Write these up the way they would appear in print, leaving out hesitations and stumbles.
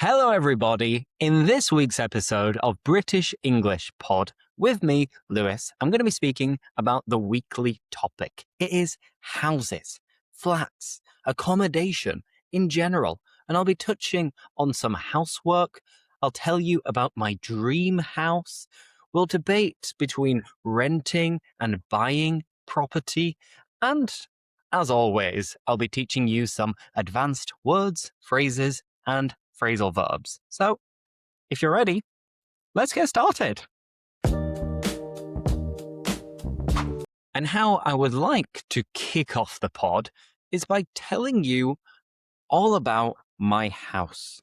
Hello, everybody. In this week's episode of British English Pod, with me, Lewis, I'm going to be speaking about the weekly topic. It is houses, flats, accommodation in general, and I'll be touching on some housework. I'll tell you about my dream house. We'll debate between renting and buying property, and as always, I'll be teaching you some advanced words, phrases, and phrasal verbs. So, if you're ready, let's get started. And how I would like to kick off the pod is by telling you all about my house.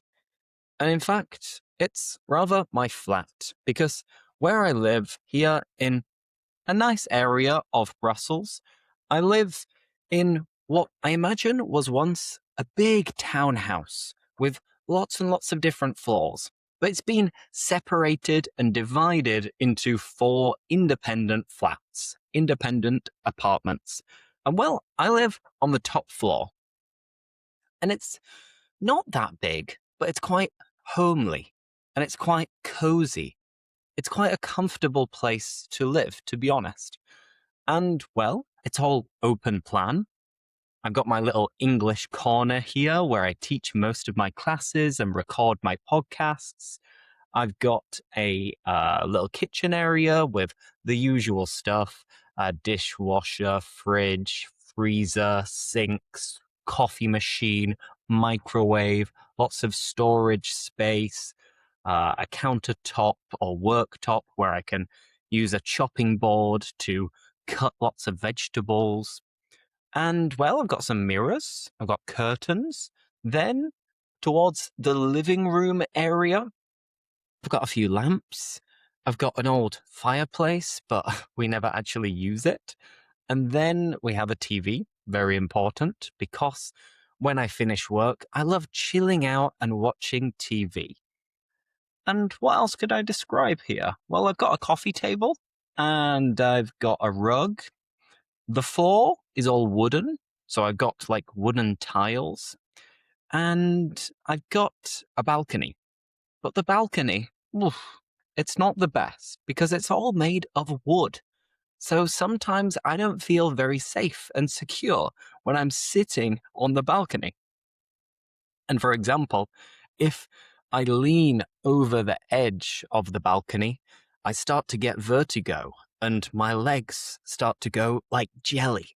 And in fact, it's rather my flat, because where I live here in a nice area of Brussels, I live in what I imagine was once a big townhouse with lots and lots of different floors. But it's been separated and divided into 4 independent flats, independent apartments. And well, I live on the top floor. And it's not that big, but it's quite homely and it's quite cozy. It's quite a comfortable place to live, to be honest. And well, it's all open plan. I've got my little English corner here where I teach most of my classes and record my podcasts. I've got a little kitchen area with the usual stuff, dishwasher, fridge, freezer, sinks, coffee machine, microwave, lots of storage space, a countertop or worktop where I can use a chopping board to cut lots of vegetables. And well, I've got some mirrors, I've got curtains. Then towards the living room area, I've got a few lamps. I've got an old fireplace, but we never actually use it. And then we have a TV, very important, because when I finish work, I love chilling out and watching TV. And what else could I describe here? Well, I've got a coffee table and I've got a rug. The floor is all wooden, so I've got like wooden tiles. And I've got a balcony. But the balcony, it's not the best because it's all made of wood. So sometimes I don't feel very safe and secure when I'm sitting on the balcony. And for example, if I lean over the edge of the balcony, I start to get vertigo and my legs start to go like jelly.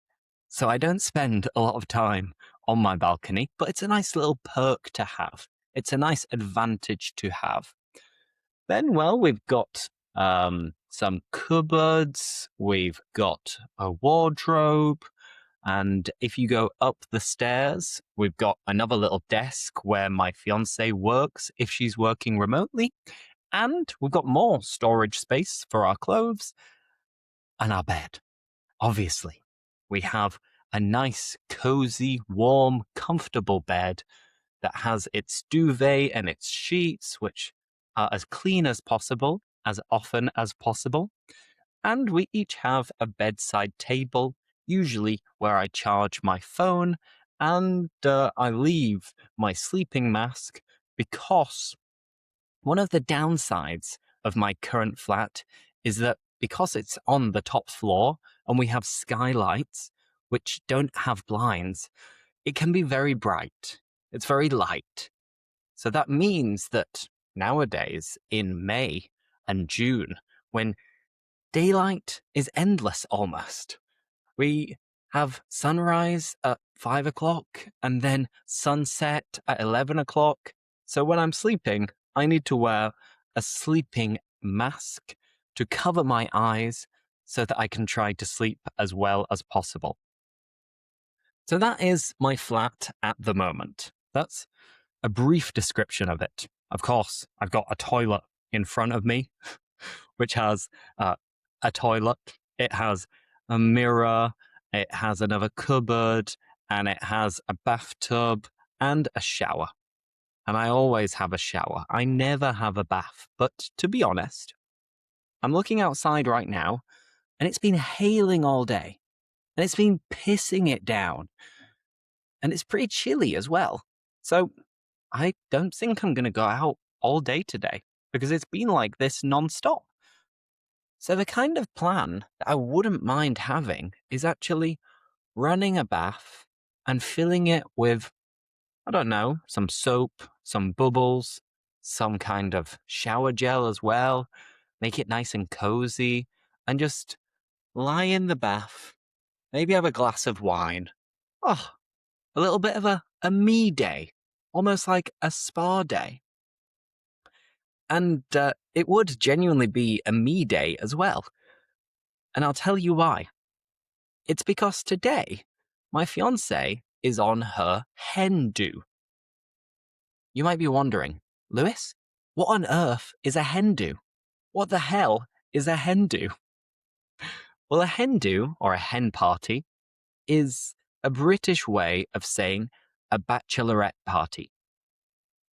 So I don't spend a lot of time on my balcony, but it's a nice little perk to have. It's a nice advantage to have. Then, well, we've got some cupboards, we've got a wardrobe, and if you go up the stairs, we've got another little desk where my fiance works if she's working remotely. And we've got more storage space for our clothes and our bed. Obviously, we have a nice, cozy, warm, comfortable bed that has its duvet and its sheets, which are as clean as possible, as often as possible. And we each have a bedside table, usually where I charge my phone, and I leave my sleeping mask because one of the downsides of my current flat is that because it's on the top floor and we have skylights, which don't have blinds, it can be very bright. It's very light. So that means that nowadays in May and June, when daylight is endless almost, we have sunrise at 5 o'clock and then sunset at 11 o'clock. So when I'm sleeping, I need to wear a sleeping mask to cover my eyes so that I can try to sleep as well as possible. So that is my flat at the moment. That's a brief description of it. Of course, I've got a toilet in front of me, which has a toilet. It has a mirror. It has another cupboard, and it has a bathtub and a shower. And I always have a shower. I never have a bath. But to be honest, I'm looking outside right now, and it's been hailing all day. And it's been pissing it down. And it's pretty chilly as well. So I don't think I'm going to go out all day today because it's been like this nonstop. So the kind of plan that I wouldn't mind having is actually running a bath and filling it with, I don't know, some soap, some bubbles, some kind of shower gel as well. Make it nice and cozy and just lie in the bath, maybe have a glass of wine. Oh, a little bit of a me day, almost like a spa day. And it would genuinely be a me day as well. And I'll tell you why. It's because today, my fiance is on her hen do. You might be wondering, Lewis, what on earth is a hen do? What the hell is a hen do? Well, a hen do, or a hen party, is a British way of saying a bachelorette party.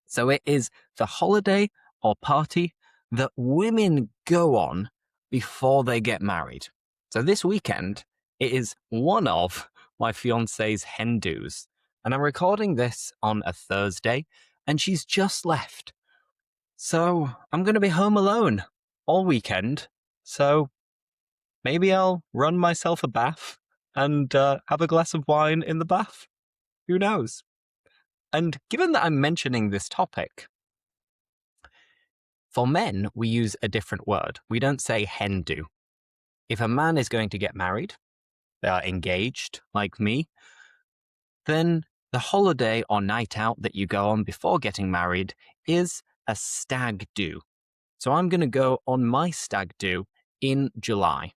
So it is the holiday or party that women go on before they get married. So this weekend, it is one of my fiance's hen do's. And I'm recording this on a Thursday, and she's just left. So I'm going to be home alone all weekend. So maybe I'll run myself a bath and have a glass of wine in the bath. Who knows? And given that I'm mentioning this topic, for men, we use a different word. We don't say hen do. If a man is going to get married, they are engaged, like me, then the holiday or night out that you go on before getting married is a stag do. So I'm going to go on my stag do in July.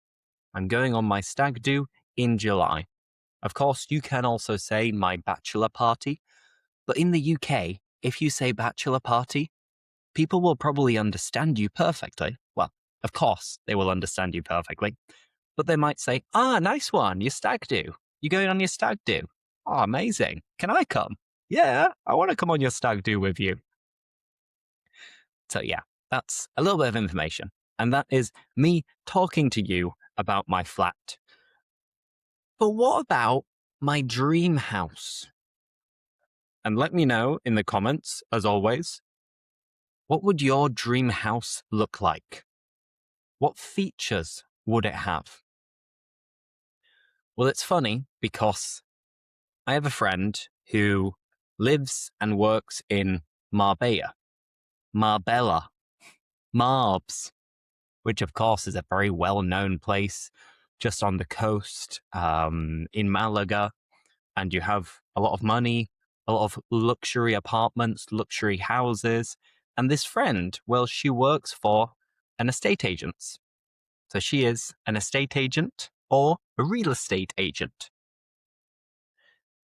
I'm going on my stag do in July. Of course, you can also say my bachelor party, but in the UK, if you say bachelor party, people will probably understand you perfectly. Well, of course, they will understand you perfectly, but they might say, nice one, your stag do. You're going on your stag do. Oh, amazing. Can I come? Yeah, I want to come on your stag do with you. So yeah, that's a little bit of information. And that is me talking to you about my flat. But what about my dream house? And let me know in the comments, as always, what would your dream house look like? What features would it have? Well, it's funny because I have a friend who lives and works in Marbella, Marbs, which of course is a very well-known place just on the coast in Malaga. And you have a lot of money, a lot of luxury apartments, luxury houses. And this friend, well, she works for an estate agent. So she is an estate agent or a real estate agent.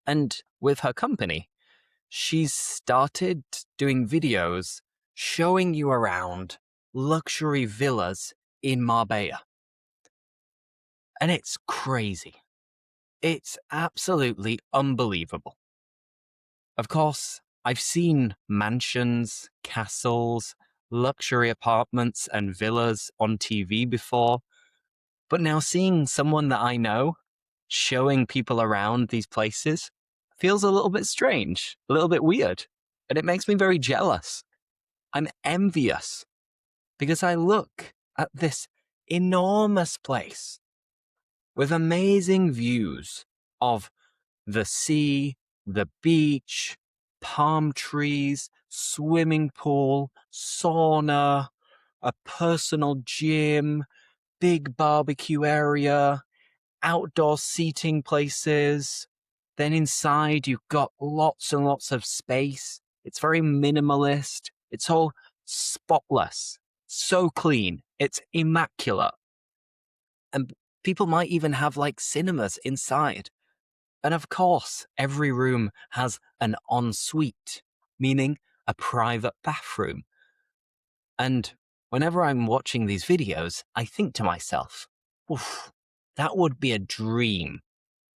And with her company, she's started doing videos showing you around luxury villas in Marbella. And it's crazy. It's absolutely unbelievable. Of course, I've seen mansions, castles, luxury apartments, and villas on TV before, but now seeing someone that I know showing people around these places feels a little bit strange, a little bit weird, and it makes me very jealous. I'm envious because I look at this enormous place with amazing views of the sea, the beach, palm trees, swimming pool, sauna, a personal gym, big barbecue area, outdoor seating places. Then inside, you've got lots and lots of space. It's very minimalist. It's all spotless, so clean. It's immaculate. And people might even have like cinemas inside. And of course, every room has an ensuite, meaning a private bathroom. And whenever I'm watching these videos, I think to myself, oof, that would be a dream.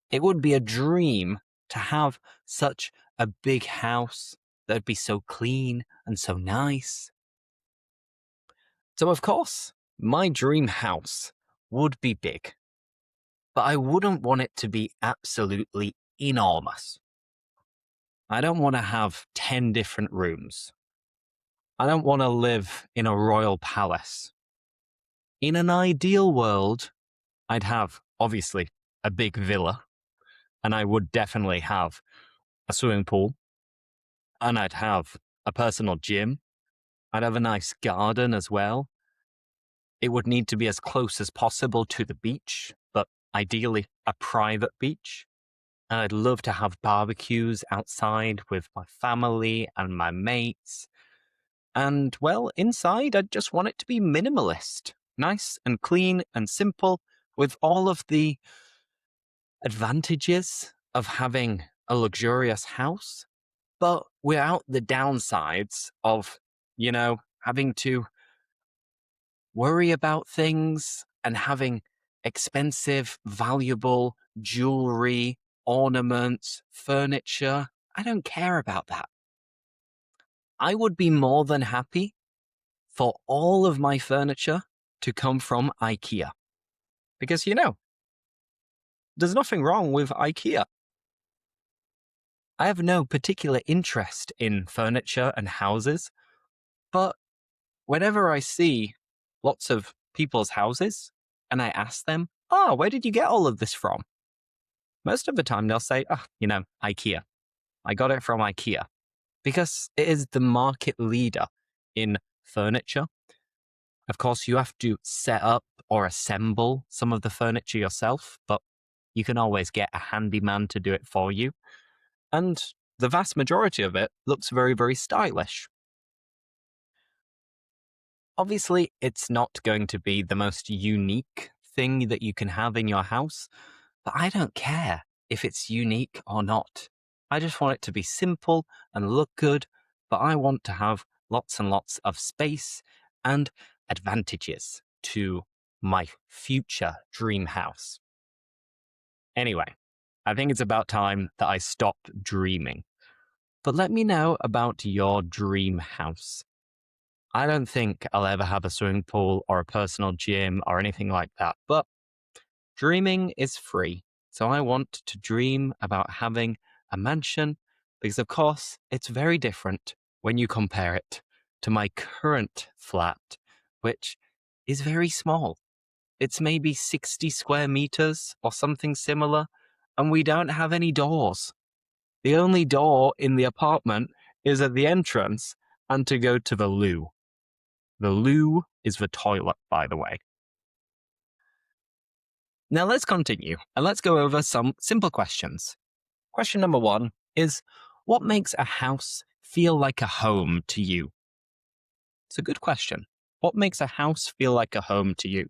It would be a dream to have such a big house that would be so clean and so nice. So of course, my dream house would be big, but I wouldn't want it to be absolutely enormous. I don't want to have 10 different rooms. I don't want to live in a royal palace. In an ideal world, I'd have, obviously, a big villa, and I would definitely have a swimming pool, and I'd have a personal gym. I'd have a nice garden as well. It would need to be as close as possible to the beach, but ideally a private beach. And I'd love to have barbecues outside with my family and my mates. And, well, inside, I'd just want it to be minimalist, nice and clean and simple, with all of the advantages of having a luxurious house, but without the downsides of, having to worry about things and having expensive, valuable jewelry, ornaments, furniture. I don't care about that. I would be more than happy for all of my furniture to come from IKEA. Because, there's nothing wrong with IKEA. I have no particular interest in furniture and houses, but whenever I see lots of people's houses and I ask them, where did you get all of this from? Most of the time they'll say, IKEA. I got it from IKEA because it is the market leader in furniture. Of course, you have to set up or assemble some of the furniture yourself, but you can always get a handyman to do it for you. And the vast majority of it looks very, very stylish. Obviously, it's not going to be the most unique thing that you can have in your house, but I don't care if it's unique or not. I just want it to be simple and look good, but I want to have lots and lots of space and advantages to my future dream house. Anyway, I think it's about time that I stop dreaming. But let me know about your dream house. I don't think I'll ever have a swimming pool or a personal gym or anything like that, but dreaming is free. So I want to dream about having a mansion because, of course, it's very different when you compare it to my current flat, which is very small. It's maybe 60 square meters or something similar, and we don't have any doors. The only door in the apartment is at the entrance and to go to the loo. The loo is the toilet, by the way. Now let's continue and let's go over some simple questions. Question number 1 is, what makes a house feel like a home to you? It's a good question. What makes a house feel like a home to you?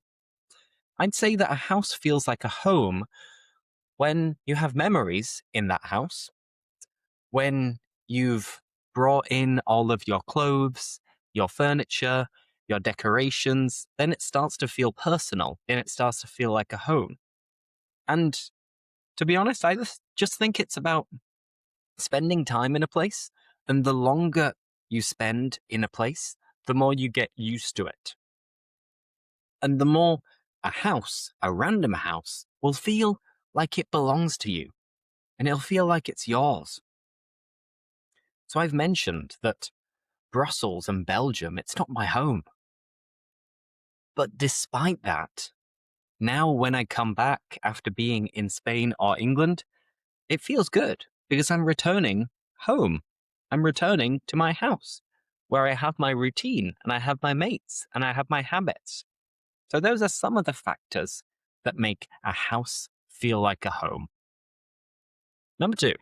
I'd say that a house feels like a home when you have memories in that house, when you've brought in all of your clothes, your furniture, your decorations, then it starts to feel personal and it starts to feel like a home. And to be honest, I just think it's about spending time in a place, and the longer you spend in a place, the more you get used to it. And the more a house, a random house, will feel like it belongs to you, and it'll feel like it's yours. So I've mentioned that Brussels and Belgium, it's not my home. But despite that, now when I come back after being in Spain or England, it feels good because I'm returning home. I'm returning to my house where I have my routine and I have my mates and I have my habits. So those are some of the factors that make a house feel like a home. Number 2,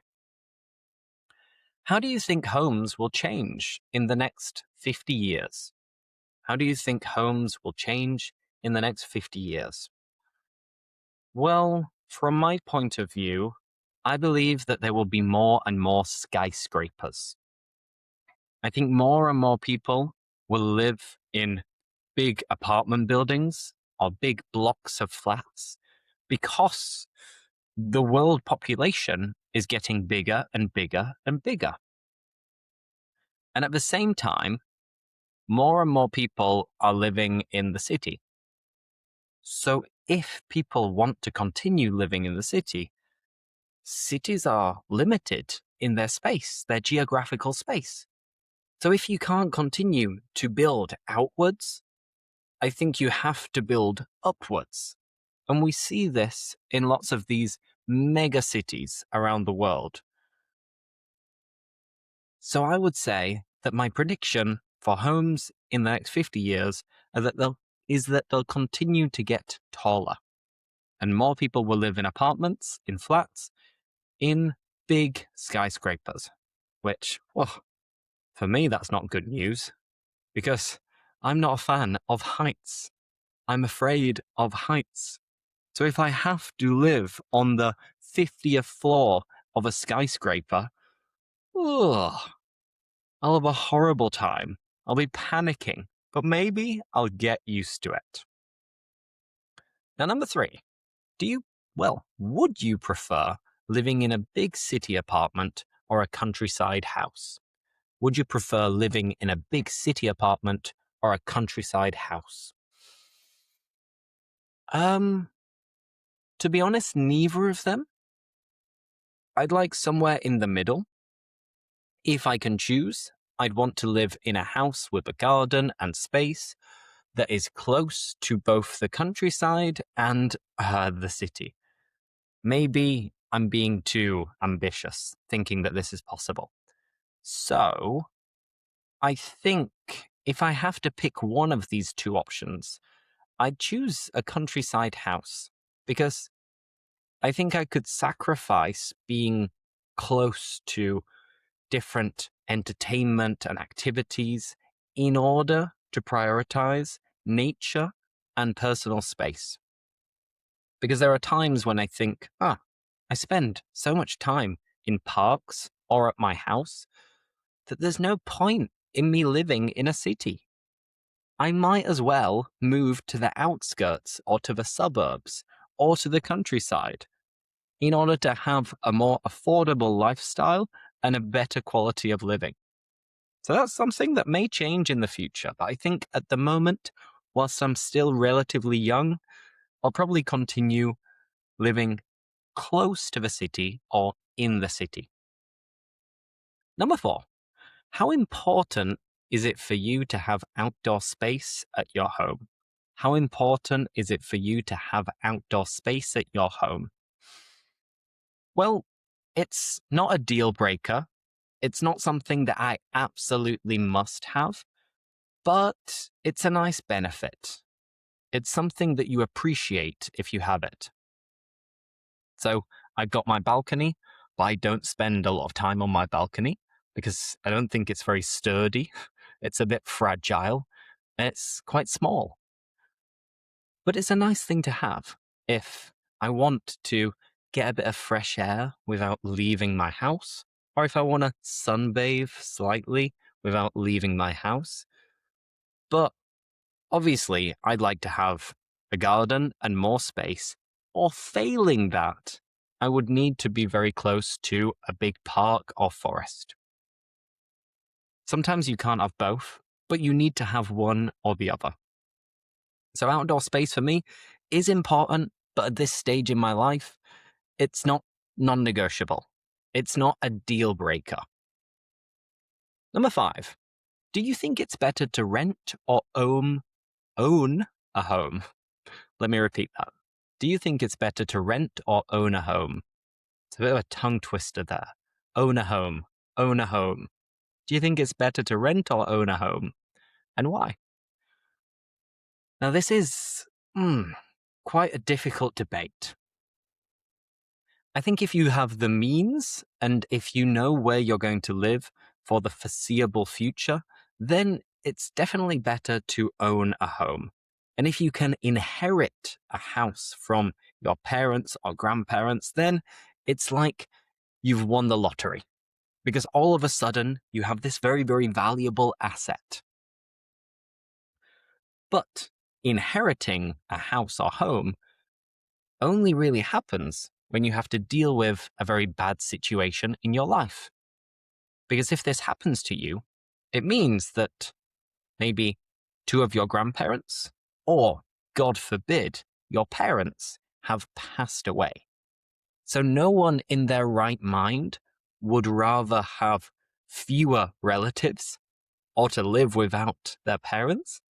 how do you think homes will change in the next 50 years? How do you think homes will change in the next 50 years? Well, from my point of view, I believe that there will be more and more skyscrapers. I think more and more people will live in big apartment buildings or big blocks of flats because the world population is getting bigger and bigger and bigger. And at the same time, more and more people are living in the city. So if people want to continue living in the city, cities are limited in their space, their geographical space. So if you can't continue to build outwards, I think you have to build upwards. And we see this in lots of these mega cities around the world. So I would say that my prediction for homes in the next 50 years is that they'll continue to get taller. And more people will live in apartments, in flats, in big skyscrapers. Which, well, for me, that's not good news. Because I'm not a fan of heights. I'm afraid of heights. So if I have to live on the 50th floor of a skyscraper, ugh, I'll have a horrible time. I'll be panicking, but maybe I'll get used to it. Now, number 3, would you prefer living in a big city apartment or a countryside house? Would you prefer living in a big city apartment or a countryside house? To be honest, neither of them. I'd like somewhere in the middle. If I can choose, I'd want to live in a house with a garden and space that is close to both the countryside and the city. Maybe I'm being too ambitious, thinking that this is possible. So, I think if I have to pick one of these two options, I'd choose a countryside house because I think I could sacrifice being close to different entertainment and activities in order to prioritize nature and personal space. Because there are times when I think, I spend so much time in parks or at my house that there's no point in me living in a city. I might as well move to the outskirts or to the suburbs or to the countryside in order to have a more affordable lifestyle and a better quality of living. So that's something that may change in the future, but I think at the moment, whilst I'm still relatively young, I'll probably continue living close to the city or in the city. Number 4, how important is it for you to have outdoor space at your home? How important is it for you to have outdoor space at your home? Well, it's not a deal breaker. It's not something that I absolutely must have, but it's a nice benefit. It's something that you appreciate if you have it. So I've got my balcony, but I don't spend a lot of time on my balcony because I don't think it's very sturdy. It's a bit fragile. It's quite small. But it's a nice thing to have if I want to get a bit of fresh air without leaving my house, or if I want to sunbathe slightly without leaving my house. But obviously, I'd like to have a garden and more space, or failing that, I would need to be very close to a big park or forest. Sometimes you can't have both, but you need to have one or the other. So outdoor space for me is important, but at this stage in my life, it's not non-negotiable. It's not a deal breaker. Number 5, do you think it's better to rent or own a home? Let me repeat that. Do you think it's better to rent or own a home? It's a bit of a tongue twister there. Own a home. Own a home. Do you think it's better to rent or own a home? And why? Now, this is quite a difficult debate. I think if you have the means and if you know where you're going to live for the foreseeable future, then it's definitely better to own a home. And if you can inherit a house from your parents or grandparents, then it's like you've won the lottery. Because all of a sudden, you have this very, very valuable asset. But inheriting a house or home only really happens when you have to deal with a very bad situation in your life. Because if this happens to you, it means that maybe 2 of your grandparents, or God forbid, your parents have passed away. So no one in their right mind would rather have fewer relatives or to live without their parents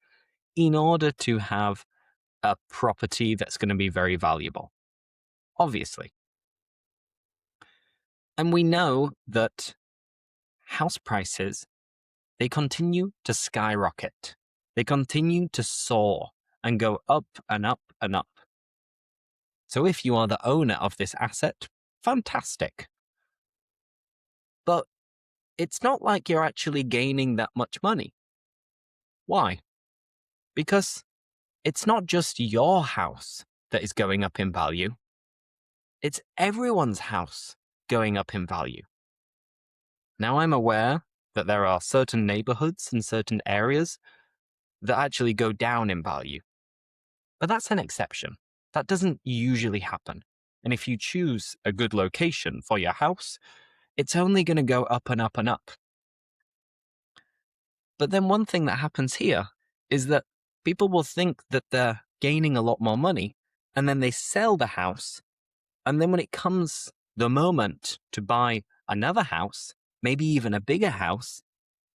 in order to have a property that's going to be very valuable. Obviously. And we know that house prices, they continue to skyrocket. They continue to soar and go up and up and up. So if you are the owner of this asset, fantastic. But it's not like you're actually gaining that much money. Why? Because it's not just your house that is going up in value. It's everyone's house going up in value. Now, I'm aware that there are certain neighborhoods and certain areas that actually go down in value. But that's an exception. That doesn't usually happen. And if you choose a good location for your house, it's only going to go up and up and up. But then one thing that happens here is that people will think that they're gaining a lot more money, and then they sell the house. And then when it comes the moment to buy another house, maybe even a bigger house,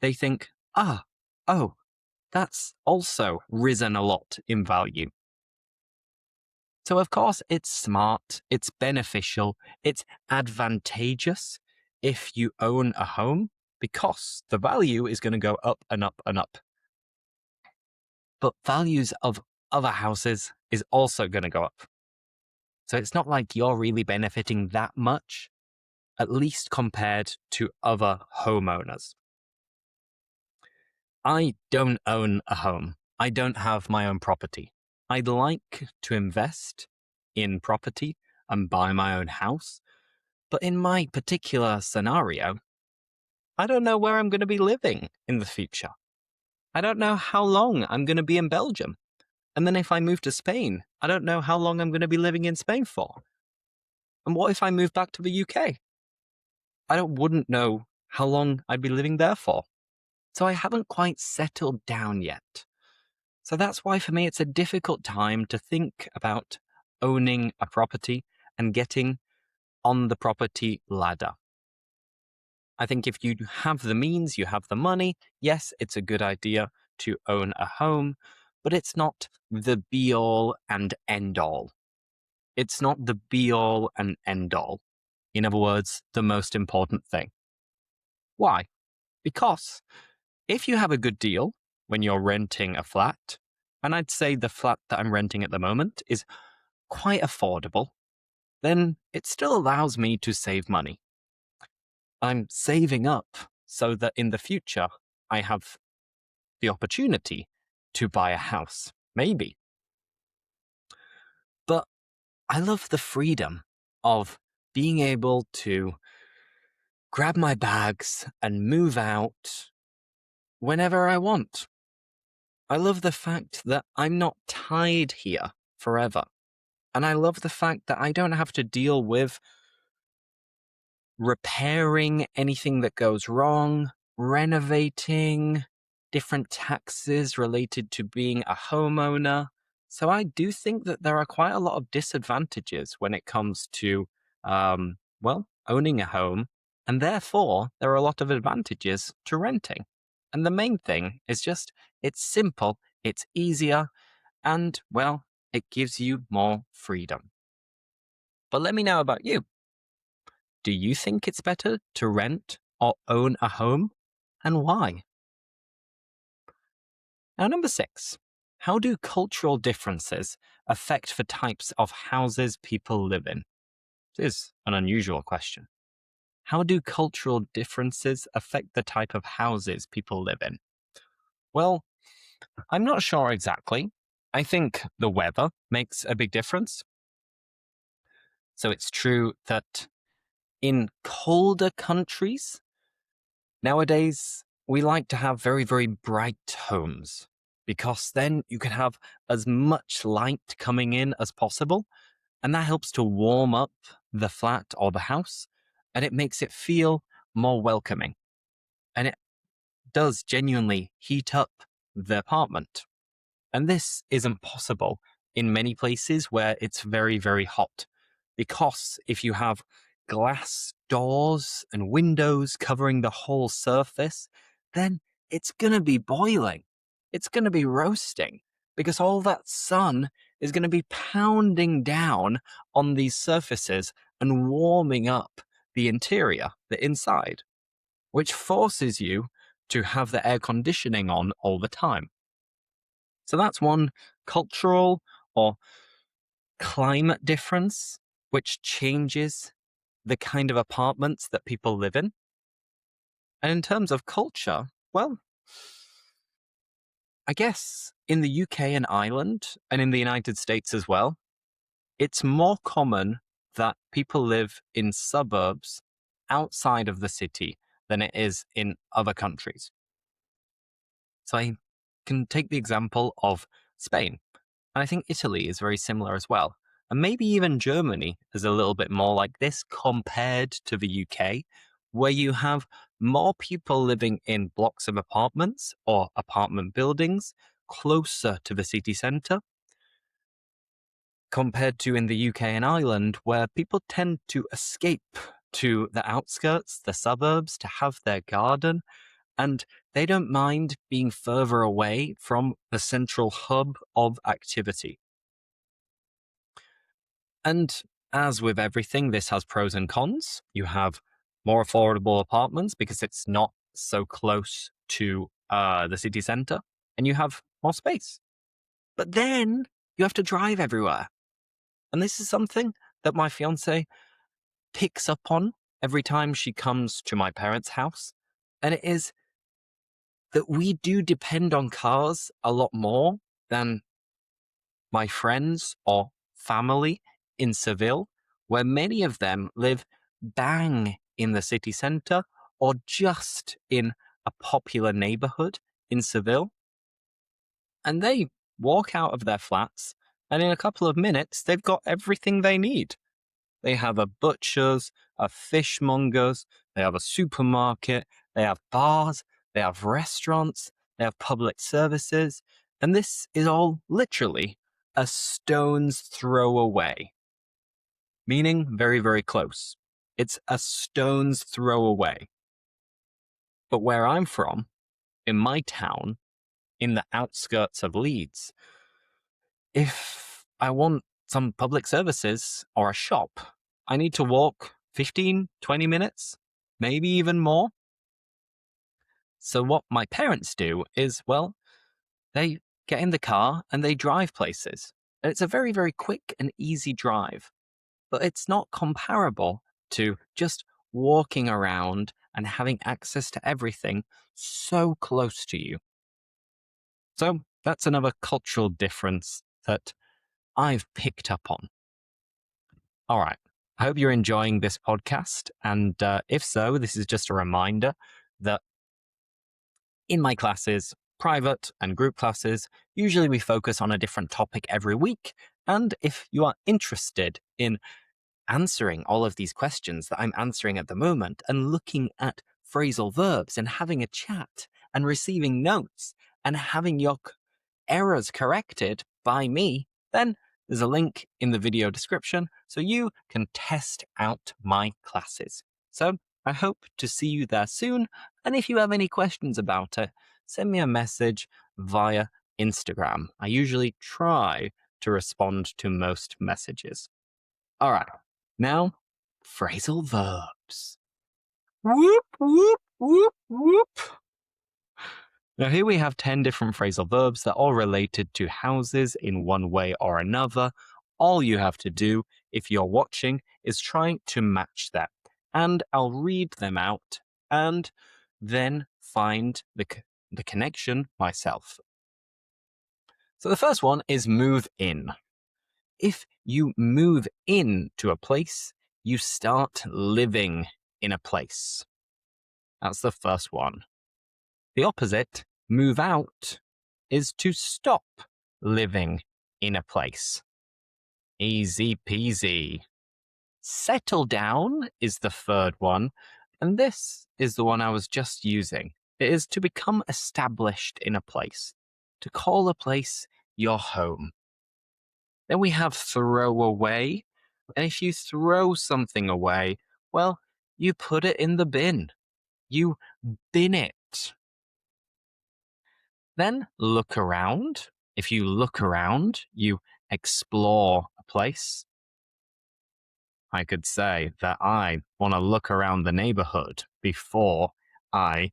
they think, oh, that's also risen a lot in value. So of course it's smart, it's beneficial, it's advantageous if you own a home because the value is going to go up and up and up. But values of other houses is also going to go up. So it's not like you're really benefiting that much, at least compared to other homeowners. I don't own a home. I don't have my own property. I'd like to invest in property and buy my own house. But in my particular scenario, I don't know where I'm going to be living in the future. I don't know how long I'm going to be in Belgium. And then if I move to Spain, I don't know how long I'm going to be living in Spain for. And what if I move back to the UK? I wouldn't know how long I'd be living there for. So I haven't quite settled down yet. So that's why for me it's a difficult time to think about owning a property and getting on the property ladder. I think if you have the means, you have the money, yes, it's a good idea to own a home, but it's not the be-all and end-all. It's not the be-all and end-all. In other words, the most important thing. Why? Because if you have a good deal when you're renting a flat, and I'd say the flat that I'm renting at the moment is quite affordable, then it still allows me to save money. I'm saving up so that in the future I have the opportunity to buy a house, maybe. But I love the freedom of being able to grab my bags and move out whenever I want. I love the fact that I'm not tied here forever. And I love the fact that I don't have to deal with repairing anything that goes wrong, renovating, different taxes related to being a homeowner. So I do think that there are quite a lot of disadvantages when it comes to, owning a home. And therefore, there are a lot of advantages to renting. And the main thing is just, it's simple, it's easier, and, well, it gives you more freedom. But let me know about you. Do you think it's better to rent or own a home, and why? Now, number 6. How do cultural differences affect the types of houses people live in? This is an unusual question. How do cultural differences affect the type of houses people live in? Well, I'm not sure exactly. I think the weather makes a big difference. So it's true that in colder countries, nowadays, we like to have very, very bright homes because then you can have as much light coming in as possible. And that helps to warm up the flat or the house, and it makes it feel more welcoming. And it does genuinely heat up the apartment. And this isn't possible in many places where it's very, very hot. Because if you have glass doors and windows covering the whole surface, then it's going to be boiling. It's going to be roasting because all that sun is going to be pounding down on these surfaces and warming up the interior, the inside, which forces you to have the air conditioning on all the time. So that's one cultural or climate difference, which changes the kind of apartments that people live in. And in terms of culture, well, I guess in the UK and Ireland, and in the United States as well, it's more common that people live in suburbs outside of the city than it is in other countries. So I can take the example of Spain. And I think Italy is very similar as well. And maybe even Germany is a little bit more like this compared to the UK, where you have more people living in blocks of apartments or apartment buildings closer to the city centre, compared to in the UK and Ireland, where people tend to escape to the outskirts, the suburbs, to have their garden, and they don't mind being further away from the central hub of activity. And as with everything, this has pros and cons. You have more affordable apartments because it's not so close to the city centre, and you have more space. But then you have to drive everywhere. And this is something that my fiance picks up on every time she comes to my parents' house. And it is that we do depend on cars a lot more than my friends or family in Seville, where many of them live bang in the city centre or just in a popular neighbourhood in Seville. And they walk out of their flats, and in a couple of minutes, they've got everything they need. They have a butcher's, a fishmonger's, they have a supermarket, they have bars, they have restaurants, they have public services, and this is all literally a stone's throw away. Meaning very, very close. It's a stone's throw away. But where I'm from, in my town, in the outskirts of Leeds, if I want some public services or a shop, I need to walk 15, 20 minutes, maybe even more. So what my parents do is, well, they get in the car and they drive places. And it's a very, very quick and easy drive. But it's not comparable to just walking around and having access to everything so close to you. So that's another cultural difference that I've picked up on. All right. I hope you're enjoying this podcast. And if so, this is just a reminder that in my classes, private and group classes, usually we focus on a different topic every week. And if you are interested in answering all of these questions that I'm answering at the moment and looking at phrasal verbs and having a chat and receiving notes and having your errors corrected by me, then there's a link in the video description so you can test out my classes. So I hope to see you there soon. And if you have any questions about it, send me a message via Instagram. I usually try to respond to most messages. All right. Now, phrasal verbs. Whoop, whoop, whoop, whoop. Now, here we have 10 different phrasal verbs that are all related to houses in one way or another. All you have to do, if you're watching, is try to match that. And I'll read them out and then find the connection myself. So the first one is move in. If you move into a place, you start living in a place. That's the first one. The opposite, move out, is to stop living in a place. Easy peasy. Settle down is the third one, and this is the one I was just using. It is to become established in a place, to call a place your home. Then we have throw away. And if you throw something away, Well, you put it in the bin. You bin it. Then look around. If you look around, you explore a place. I could say that I want to look around the neighborhood before I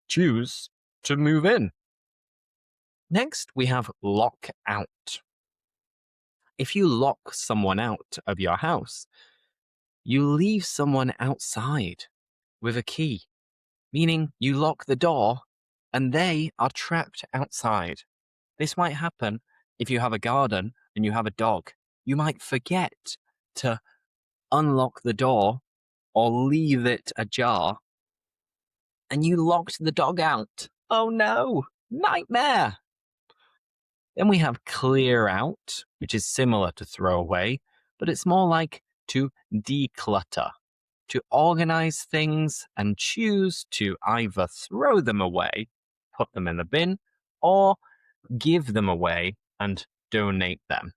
choose to move in. Next, we have lock out. If you lock someone out of your house, you leave someone outside with a key, meaning you lock the door and they are trapped outside. This might happen if you have a garden and you have a dog. You might forget to unlock the door or leave it ajar and you locked the dog out. Oh no, nightmare! Then we have clear out, which is similar to throw away, but it's more like to declutter, to organize things and choose to either throw them away, put them in the bin, or give them away and donate them.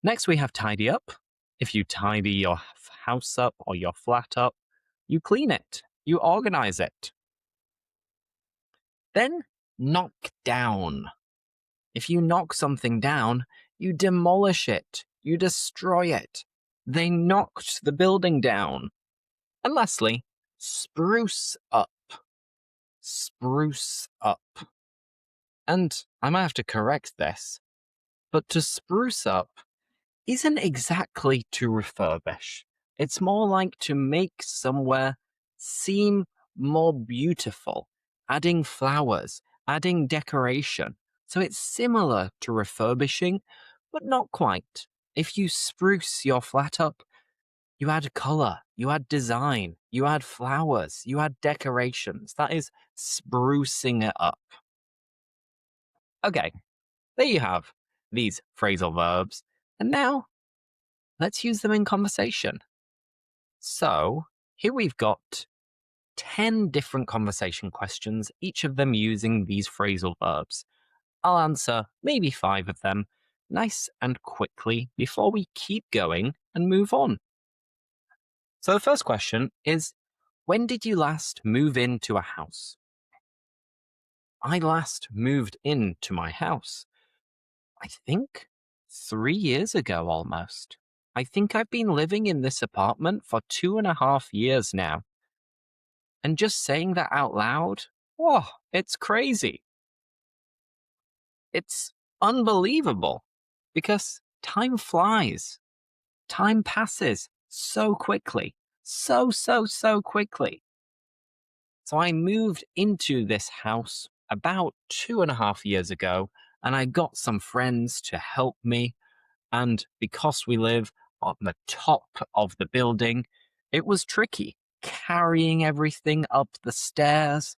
Next, we have tidy up. If you tidy your house up or your flat up, you clean it, you organize it. Then, knock down. If you knock something down, you demolish it, you destroy it. They knocked the building down. And lastly, spruce up. Spruce up. And I might have to correct this, but to spruce up isn't exactly to refurbish. It's more like to make somewhere seem more beautiful, adding flowers, adding decoration. So it's similar to refurbishing, but not quite. If you spruce your flat up, you add colour, you add design, you add flowers, you add decorations. That is sprucing it up. Okay, there you have these phrasal verbs. And now, let's use them in conversation. So, here we've got 10 different conversation questions, each of them using these phrasal verbs. I'll answer maybe 5 of them, nice and quickly, before we keep going and move on. So the first question is, when did you last move into a house? I last moved into my house, I think 3 years ago almost. I think I've been living in this apartment for 2.5 years now. And just saying that out loud, whoa, it's crazy. It's unbelievable because time flies. Time passes so quickly. So quickly. So I moved into this house about 2.5 years ago, and I got some friends to help me. And because we live on the top of the building, it was tricky carrying everything up the stairs.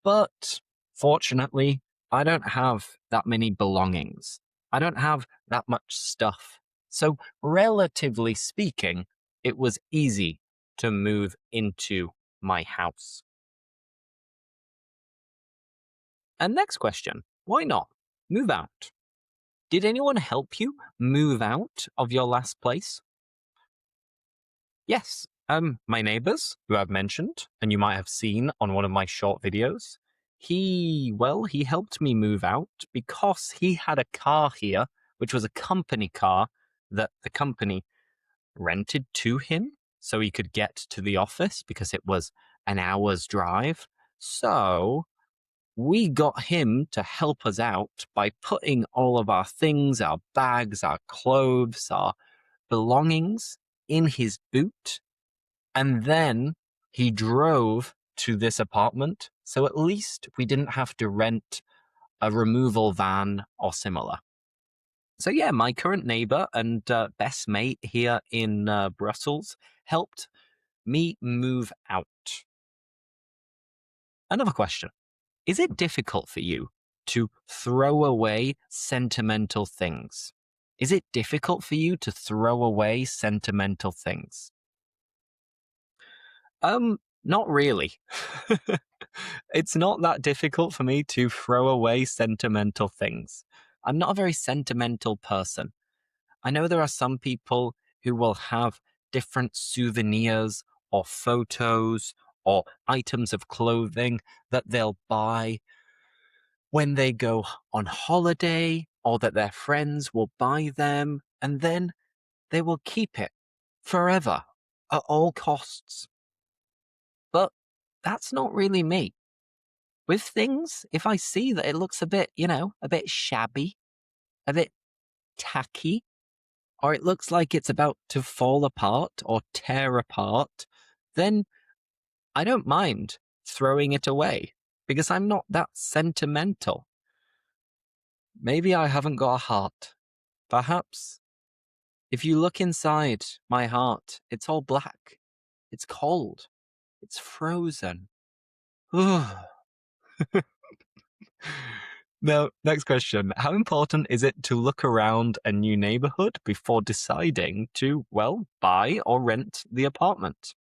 But fortunately, I don't have that many belongings. I don't have that much stuff. So, relatively speaking, it was easy to move into my house. And next question, why not? Move out. Did anyone help you move out of your last place? Yes, my neighbors, who I've mentioned, and you might have seen on one of my short videos, he helped me move out because he had a car here, which was a company car that the company rented to him so he could get to the office because it was an hour's drive. So we got him to help us out by putting all of our things, our bags, our clothes, our belongings in his boot. And then he drove to this apartment. So at least we didn't have to rent a removal van or similar. So yeah, my current neighbor and best mate here in Brussels helped me move out. Another question. Is it difficult for you to throw away sentimental things? Is it difficult for you to throw away sentimental things? Not really. It's not that difficult for me to throw away sentimental things. I'm not a very sentimental person. I know there are some people who will have different souvenirs or photos or items of clothing that they'll buy when they go on holiday, or that their friends will buy them, and then they will keep it forever at all costs. But that's not really me. With things, if I see that it looks a bit, a bit shabby, a bit tacky, or it looks like it's about to fall apart or tear apart, then I don't mind throwing it away because I'm not that sentimental. Maybe I haven't got a heart. Perhaps if you look inside my heart, it's all black. It's cold. It's frozen. Now, next question. How important is it to look around a new neighborhood before deciding to, well, buy or rent the apartment?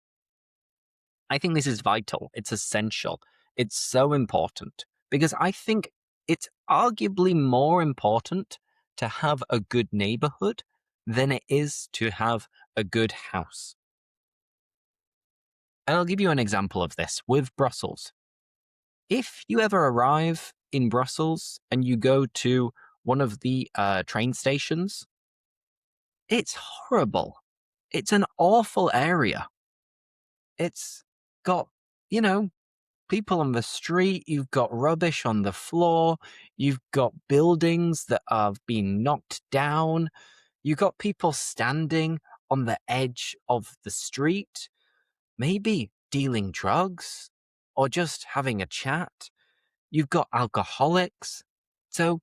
I think this is vital. It's essential. It's so important because I think it's arguably more important to have a good neighborhood than it is to have a good house. And I'll give you an example of this with Brussels. If you ever arrive in Brussels and you go to one of the train stations, it's horrible. It's an awful area. It's got, people on the street, you've got rubbish on the floor, you've got buildings that have been knocked down, you've got people standing on the edge of the street, maybe dealing drugs or just having a chat. You've got alcoholics. So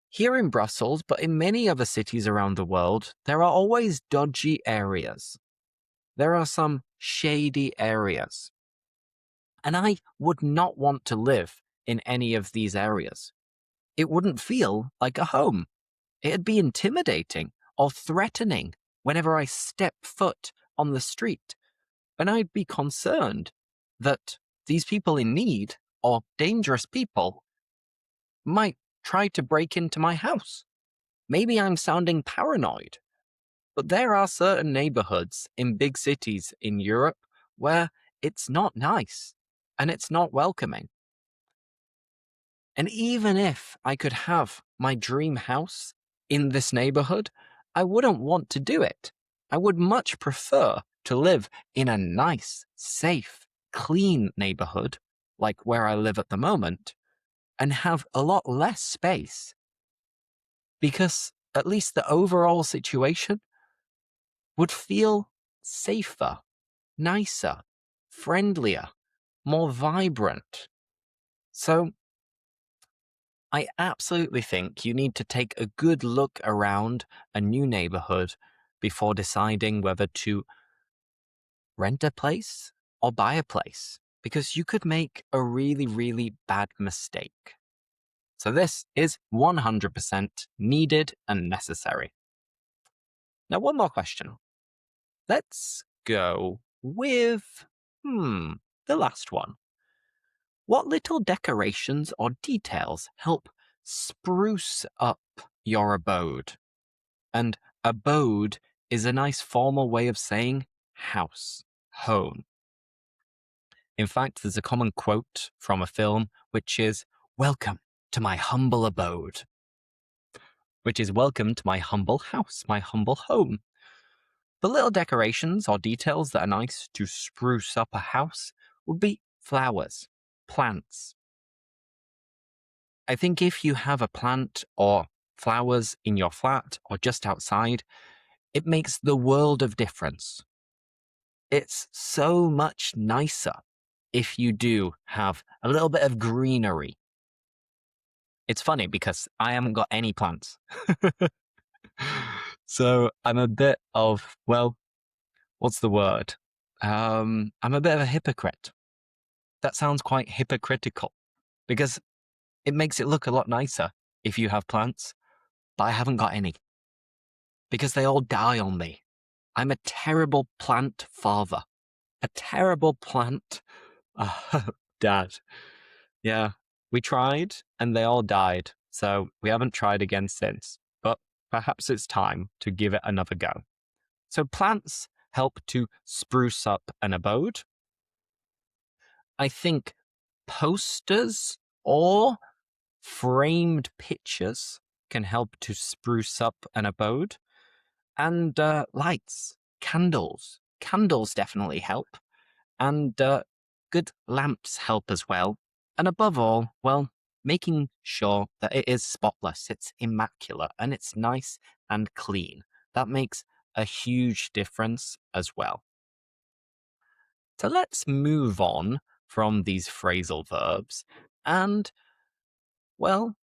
here in Brussels, but in many other cities around the world, there are always dodgy areas. There are some shady areas. And I would not want to live in any of these areas. It wouldn't feel like a home. It'd be intimidating or threatening whenever I step foot on the street. And I'd be concerned that these people in need or dangerous people might try to break into my house. Maybe I'm sounding paranoid, but there are certain neighborhoods in big cities in Europe where it's not nice and it's not welcoming. And even if I could have my dream house in this neighborhood, I wouldn't want to do it. I would much prefer to live in a nice, safe, clean neighborhood, like where I live at the moment, and have a lot less space. Because at least the overall situation would feel safer, nicer, friendlier, more vibrant. So I absolutely think you need to take a good look around a new neighborhood before deciding whether to rent a place or buy a place, because you could make a really, really bad mistake. So this is 100% needed and necessary. Now, one more question. Let's go with, the last one. What little decorations or details help spruce up your abode? And abode is a nice formal way of saying house, home. In fact, there's a common quote from a film which is, "Welcome to my humble abode," which is welcome to my humble house, my humble home. The little decorations or details that are nice to spruce up a house would be flowers, plants. I think if you have a plant or flowers in your flat or just outside, it makes the world of difference. It's so much nicer if you do have a little bit of greenery. It's funny because I haven't got any plants. So I'm a bit of, well, what's the word? I'm a bit of a hypocrite. That sounds quite hypocritical because it makes it look a lot nicer if you have plants, but I haven't got any because they all die on me. I'm a terrible plant father. A terrible plant dad. Yeah, we tried and they all died. So we haven't tried again since, but perhaps it's time to give it another go. So plants help to spruce up an abode. I think posters or framed pictures can help to spruce up an abode. And lights, candles. Candles definitely help. And good lamps help as well. And above all, well, making sure that it is spotless, it's immaculate, and it's nice and clean. That makes a huge difference as well. So let's move on from these phrasal verbs and, well,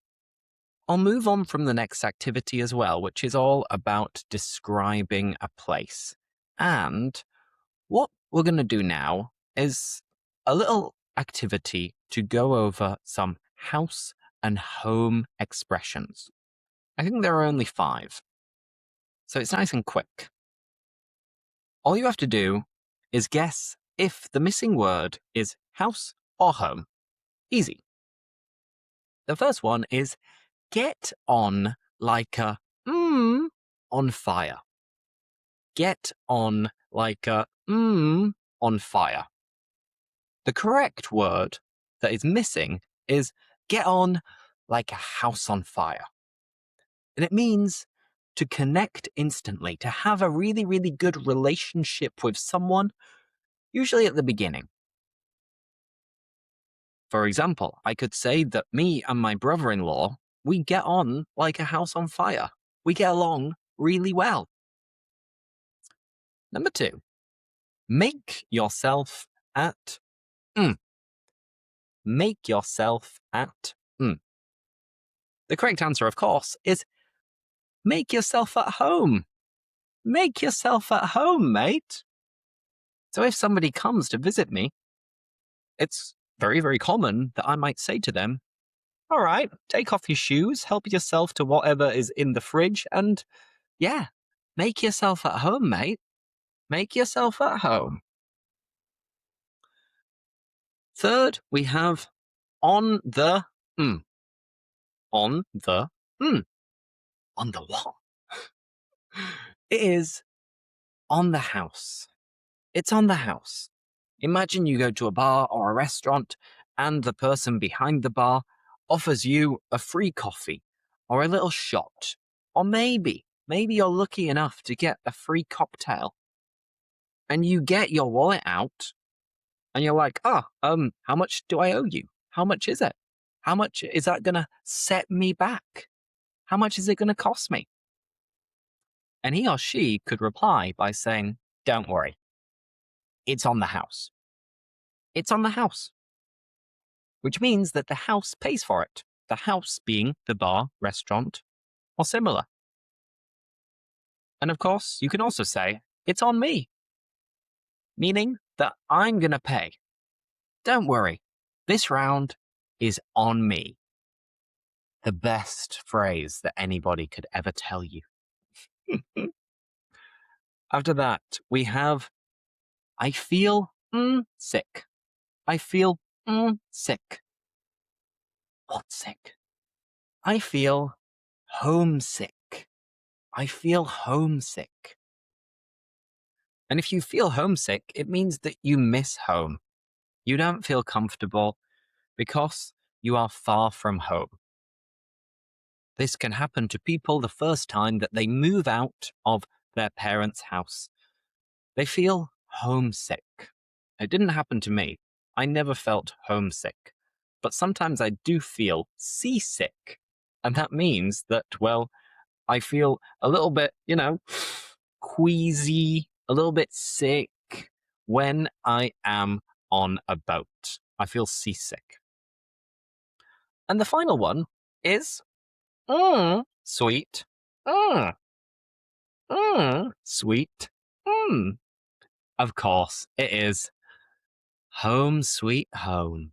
I'll move on from the next activity as well, which is all about describing a place. And what we're going to do now is a little activity to go over some house and home expressions. I think there are only 5, so it's nice and quick. All you have to do is guess if the missing word is house or home. Easy. The first one is get on like a on fire. Get on like a on fire. The correct word that is missing is get on like a house on fire. And it means to connect instantly, to have a really, really good relationship with someone, usually at the beginning. For example, I could say that me and my brother-in-law, we get on like a house on fire. We get along really well. Number 2, make yourself at Make yourself at The correct answer, of course, is make yourself at home. Make yourself at home, mate. So if somebody comes to visit me, it's very, very common that I might say to them, all right, take off your shoes, help yourself to whatever is in the fridge, and yeah, make yourself at home, mate. Make yourself at home. Third, we have on the On the On the what? It is on the house. It's on the house. Imagine you go to a bar or a restaurant and the person behind the bar offers you a free coffee or a little shot. Or maybe you're lucky enough to get a free cocktail. And you get your wallet out and you're like, how much do I owe you? How much is it? How much is that going to set me back? How much is it going to cost me? And he or she could reply by saying, don't worry. It's on the house. It's on the house. Which means that the house pays for it. The house being the bar, restaurant, or similar. And of course, you can also say, it's on me. Meaning that I'm going to pay. Don't worry. This round is on me. The best phrase that anybody could ever tell you. After that, we have, I feel sick. I feel sick. What's sick? I feel homesick. I feel homesick. And if you feel homesick, it means that you miss home. You don't feel comfortable because you are far from home. This can happen to people the first time that they move out of their parents' house. They feel homesick. It didn't happen to me. I never felt homesick. But sometimes I do feel seasick. And that means that, well, I feel a little bit, queasy, a little bit sick when I am on a boat. I feel seasick. And the final one is sweet. Sweet. Of course, it is home sweet home.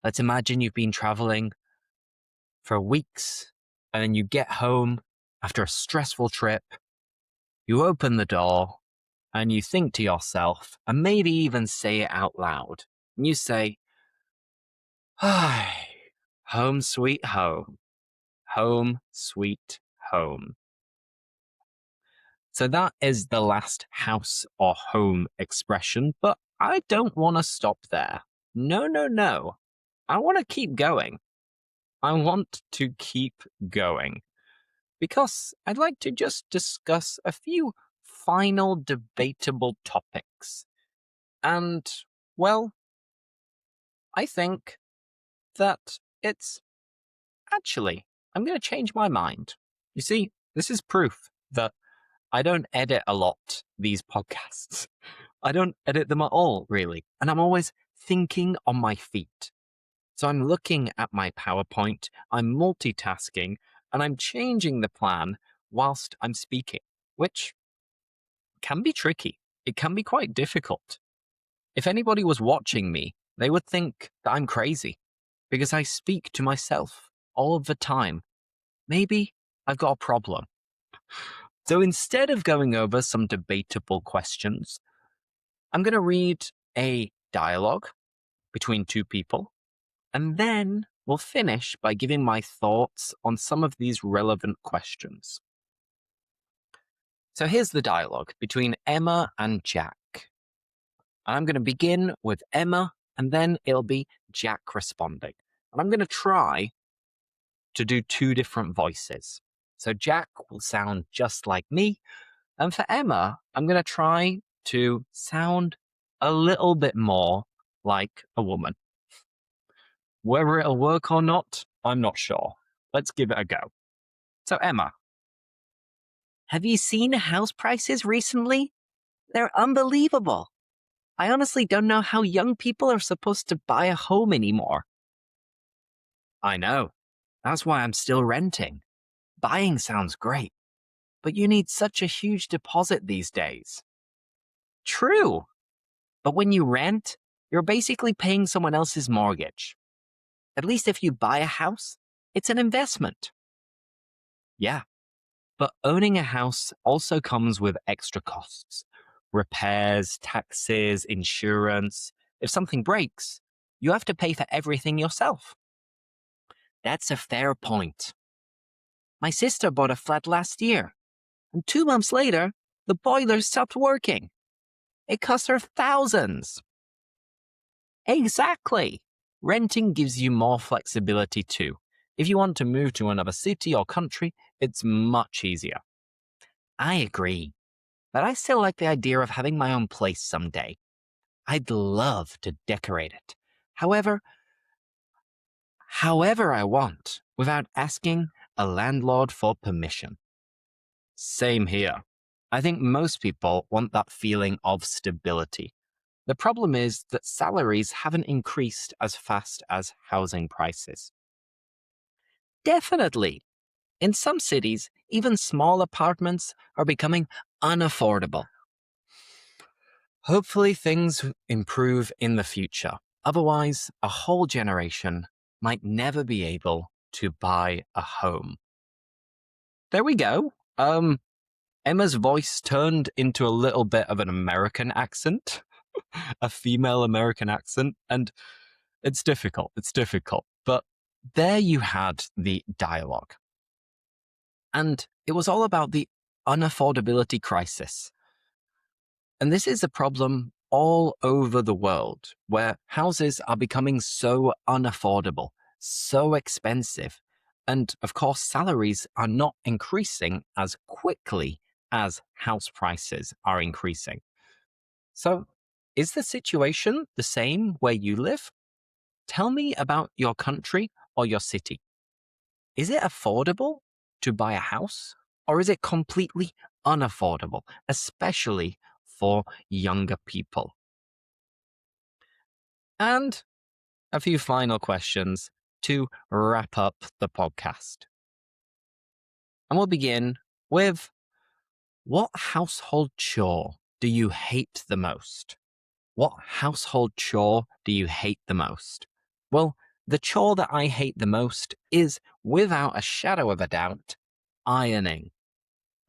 Let's imagine you've been traveling for weeks and then you get home after a stressful trip. You open the door and you think to yourself, and maybe even say it out loud. And you say, home sweet home. Home sweet home. So that is the last house or home expression, but I don't want to stop there. No, no, no. I want to keep going. I want to keep going because I'd like to just discuss a few final debatable topics. And, well, I think that it's actually, I'm going to change my mind. You see, this is proof that I don't edit a lot, these podcasts. I don't edit them at all, really. And I'm always thinking on my feet. So I'm looking at my PowerPoint, I'm multitasking, and I'm changing the plan whilst I'm speaking, which can be tricky. It can be quite difficult. If anybody was watching me, they would think that I'm crazy because I speak to myself all of the time. Maybe I've got a problem. So instead of going over some debatable questions, I'm going to read a dialogue between two people, and then we'll finish by giving my thoughts on some of these relevant questions. So here's the dialogue between Emma and Jack. I'm going to begin with Emma, and then it'll be Jack responding. And I'm going to try to do two different voices. So Jack will sound just like me, and for Emma, I'm going to try to sound a little bit more like a woman. Whether it'll work or not, I'm not sure. Let's give it a go. So, Emma. Have you seen house prices recently? They're unbelievable. I honestly don't know how young people are supposed to buy a home anymore. I know. That's why I'm still renting. Buying sounds great, but you need such a huge deposit these days. True. But when you rent, you're basically paying someone else's mortgage. At least if you buy a house, it's an investment. Yeah, but owning a house also comes with extra costs. Repairs, taxes, insurance. If something breaks, you have to pay for everything yourself. That's a fair point. My sister bought a flat last year, and 2 months later, the boiler stopped working. It cost her thousands. Exactly. Renting gives you more flexibility too. If you want to move to another city or country, it's much easier. I agree, but I still like the idea of having my own place someday. I'd love to decorate it. However I want, without asking a landlord for permission. Same here. I think most people want that feeling of stability. The problem is that salaries haven't increased as fast as housing prices. Definitely. In some cities, even small apartments are becoming unaffordable. Hopefully, things improve in the future. Otherwise, a whole generation might never be able to buy a home. There we go. Emma's voice turned into a little bit of an American accent, a female American accent, and it's difficult. But there you had the dialogue. And it was all about the unaffordability crisis. And this is a problem all over the world where houses are becoming so unaffordable, so expensive. And of course, salaries are not increasing as quickly as house prices are increasing. So, is the situation the same where you live? Tell me about your country or your city. Is it affordable to buy a house, or is it completely unaffordable, especially for younger people? And a few final questions to wrap up the podcast. And we'll begin with, what household chore do you hate the most? What household chore do you hate the most? Well, the chore that I hate the most is, without a shadow of a doubt, ironing.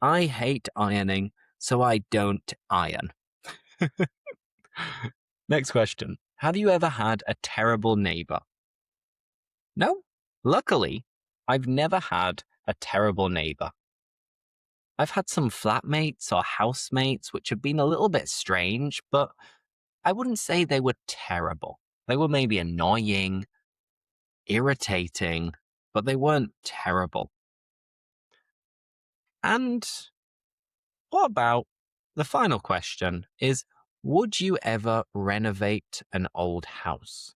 I hate ironing, so I don't iron. Next question. Have you ever had a terrible neighbor? No? Luckily, I've never had a terrible neighbor. I've had some flatmates or housemates which have been a little bit strange, but I wouldn't say they were terrible. They were maybe annoying, irritating, but they weren't terrible. And what about the final question is, would you ever renovate an old house?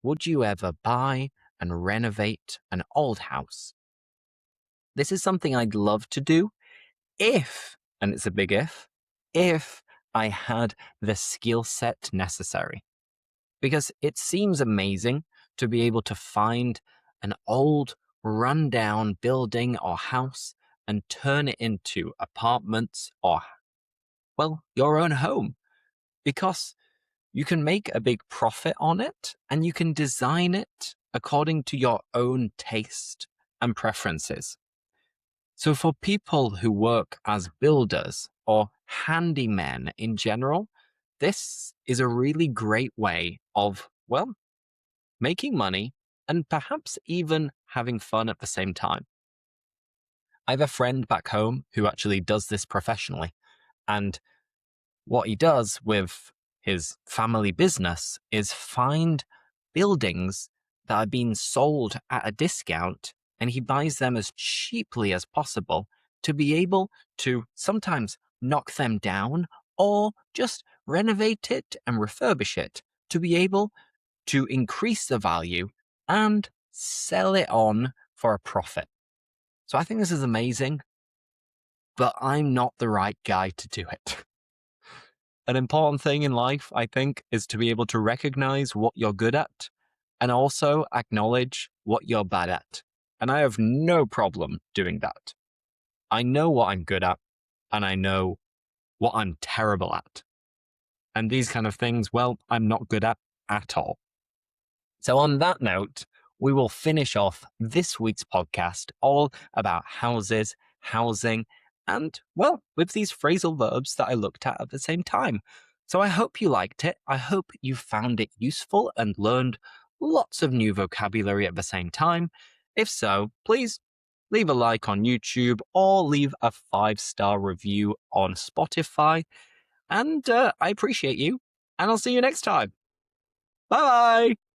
Would you ever buy and renovate an old house? This is something I'd love to do if, and it's a big if I had the skill set necessary. Because it seems amazing to be able to find an old, rundown building or house and turn it into apartments or, well, your own home. Because you can make a big profit on it and you can design it according to your own taste and preferences. So, for people who work as builders or handymen in general, this is a really great way of, well, making money and perhaps even having fun at the same time. I have a friend back home who actually does this professionally. And what he does with his family business is find buildings that are being sold at a discount and he buys them as cheaply as possible to be able to sometimes knock them down or just renovate it and refurbish it to be able to increase the value and sell it on for a profit. So I think this is amazing, but I'm not the right guy to do it. An important thing in life, I think, is to be able to recognize what you're good at and also acknowledge what you're bad at. And I have no problem doing that. I know what I'm good at and I know what I'm terrible at. And these kind of things, well, I'm not good at all. So, on that note, we will finish off this week's podcast all about houses, housing, and, well, with these phrasal verbs that I looked at the same time. So, I hope you liked it. I hope you found it useful and learned lots of new vocabulary at the same time. If so, please leave a like on YouTube or leave a 5-star review on Spotify. And I appreciate you, and I'll see you next time. Bye bye.